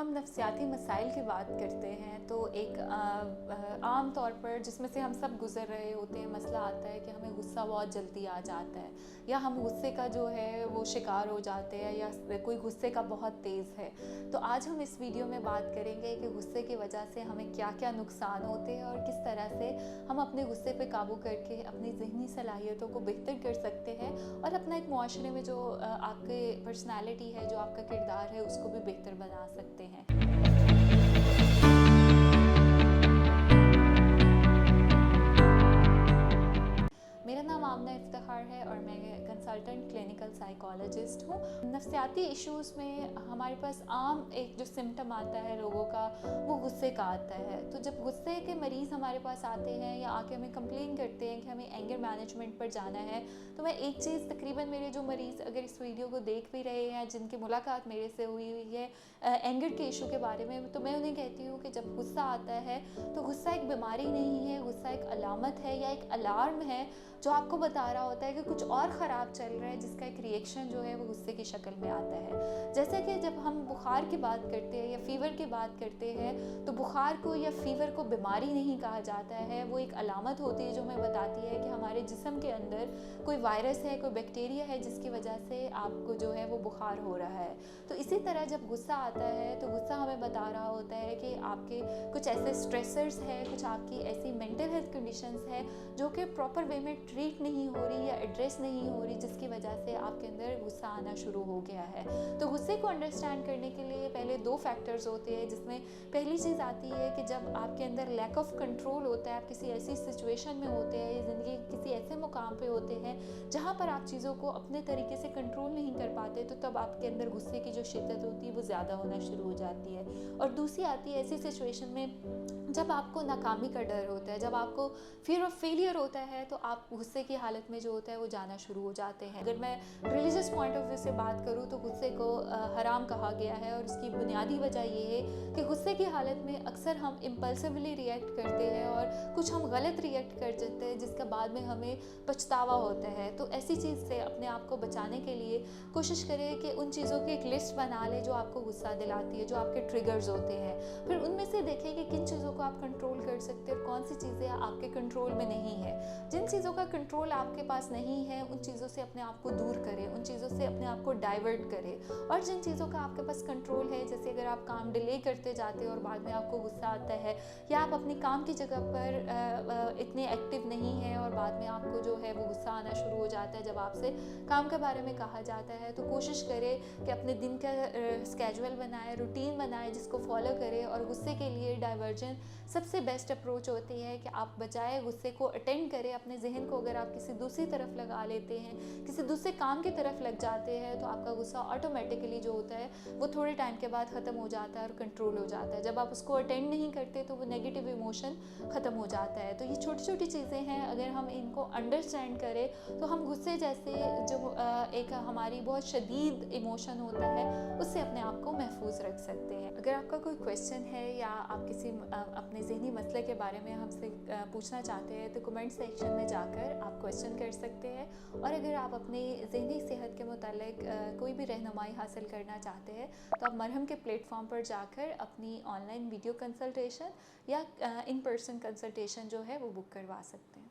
हम नफ्सियाती मसाइल की बात करते हैं तो एक आम तौर पर जिसमें से हम सब गुज़र रहे होते हैं, मसला आता है कि हमें गुस्सा बहुत जल्दी आ जाता है या हम गुस्से का जो है वो शिकार हो जाते हैं या कोई गुस्से का बहुत तेज़ है। तो आज हम इस वीडियो में बात करेंगे कि गुस्से की वजह से हमें क्या क्या नुकसान होते हैं और किस तरह से हम अपने गुस्से पे काबू करके अपनी ज़हनी सलाहियतों को बेहतर कर सकते हैं और अपना एक मुआशरे में जो आपके पर्सनैलिटी है, जो आपका किरदार है, उसको भी बेहतर बना सकते हैं। मेरा नाम आमना इफ्तिखार है और मैं कंसल्टेंट क्लिनिकल साइकोलॉजिस्ट हूँ। नफ्सियाती इश्यूज़ में हमारे पास आम एक जो सिम्टम आता है लोगों का, वो गुस्से का आता है। तो जब गुस्से के मरीज़ हमारे पास आते हैं या आके हमें कंप्लेन करते हैं कि हमें एंगर मैनेजमेंट पर जाना है, तो मैं एक चीज़, तकरीबन मेरे जो मरीज़ अगर इस वीडियो को देख भी रहे हैं, जिनकी मुलाकात मेरे से हुई है एंगर के इशू के बारे में, तो मैं उन्हें कहती हूँ कि जब गुस्सा आता है तो गुस्सा एक बीमारी नहीं है, गुस्सा एक अलामत है या एक अलार्म है जो आपको बता रहा होता है कि कुछ और ख़राब चल रहा है, जिसका एक रिएक्शन जो है वो गुस्से की शक्ल में आता है। जैसे कि जब हम बुखार की बात करते हैं या फ़ीवर की बात करते हैं, तो बुखार को या फ़ीवर को बीमारी नहीं कहा जाता है, वो एक अलामत होती है जो हमें बताती है कि हमारे जिस्म के अंदर कोई वायरस है, कोई बैक्टीरिया है, जिसकी वजह से आपको जो है वो बुखार हो रहा है। तो इसी तरह जब गुस्सा आता है तो गुस्सा हमें बता रहा होता है कि आपके कुछ ऐसे स्ट्रेसर्स हैं, कुछ आपकी ऐसी मेंटल हेल्थ कंडीशंस हैं जो कि प्रॉपर वे में ट्रीट नहीं हो रही या एड्रेस नहीं हो रही, जिसकी वजह से आपके अंदर गुस्सा आना शुरू हो गया है। तो गुस्से को अंडरस्टैंड करने के लिए पहले दो फैक्टर्स होते हैं, जिसमें पहली चीज़ आती है कि जब आपके अंदर लैक ऑफ कंट्रोल होता है, आप किसी ऐसी सिचुएशन में होते हैं या ज़िंदगी के किसी ऐसे मुकाम पे होते हैं जहाँ पर आप चीज़ों को अपने तरीके से कंट्रोल नहीं कर पाते, तो तब आपके अंदर गुस्से की जो शिद्दत होती है वो ज़्यादा होना शुरू हो जाती है। और दूसरी आती है ऐसी सिचुएशन में जब आपको नाकामी का डर होता है, जब आपको फियर ऑफ फेलियर होता है, तो आप गुस्से की हालत में जो होता है वो जाना शुरू हो जाते हैं। अगर मैं रिलीजियस पॉइंट ऑफ व्यू से बात करूँ तो गुस्से को हराम कहा गया है और इसकी बुनियादी वजह ये है कि गुस्से की हालत में अक्सर हम इम्पल्सिवली रिएक्ट करते हैं और कुछ हम गलत रिएक्ट कर देते हैं, जिसका बाद में हमें पछतावा होता है। तो ऐसी चीज़ से अपने आप को बचाने के लिए कोशिश करें कि उन चीज़ों की एक लिस्ट बना लें जो आपको गुस्सा दिलाती है, जो आपके ट्रिगर्स होते हैं। फिर उनमें से देखें कि किन चीज़ों को आप कंट्रोल कर सकते हैं और कौन सी चीज़ें आपके कंट्रोल में नहीं है। जिन चीज़ों का कंट्रोल आपके पास नहीं है, उन चीज़ों से अपने आप को दूर करें, उन चीज़ों से अपने आप को डाइवर्ट करें। और जिन चीज़ों का आपके पास कंट्रोल है, जैसे अगर आप काम डिले करते जाते हैं और बाद में आपको गुस्सा आता है, या आप अपनी काम की जगह पर इतने एक्टिव नहीं हैं और बाद में आपको जो है वो गुस्सा आना शुरू हो जाता है जब आपसे काम के बारे में कहा जाता है, तो कोशिश करें कि अपने दिन का स्केड्यूल बनाएं, रूटीन बनाएं, जिसको फॉलो करें। और गुस्से के लिए डाइवर्जन सबसे बेस्ट अप्रोच होती है कि आप बजाय गुस्से को अटेंड करें, अपने जहन को अगर आप किसी दूसरी तरफ लगा लेते हैं, किसी दूसरे काम की तरफ लग जाते हैं, तो आपका गुस्सा ऑटोमेटिकली जो होता है वो थोड़े टाइम के बाद ख़त्म हो जाता है और कंट्रोल हो जाता है। जब आप उसको अटेंड नहीं करते तो वो नेगेटिव इमोशन ख़त्म हो जाता है। तो ये छोटी छोटी चीज़ें हैं, अगर हम इनको अंडरस्टैंड करें तो हम गुस्से जैसे जो एक हमारी बहुत शदीद इमोशन होता है, उससे अपने आप को महफूज रख सकते हैं। अगर आपका कोई क्वेश्चन है या आप किसी अपने ज़हनी मसले के बारे में हमसे पूछना चाहते हैं, तो कमेंट सेक्शन में जाकर आप क्वेश्चन कर सकते हैं। और अगर आप अपनी ज़हनी सेहत के मुतालिक कोई भी रहनुमाई हासिल करना चाहते हैं, तो आप मरहम के प्लेटफॉर्म पर जाकर अपनी ऑनलाइन वीडियो कंसल्टेशन या इन पर्सन कंसल्टेशन जो है वो बुक करवा सकते हैं।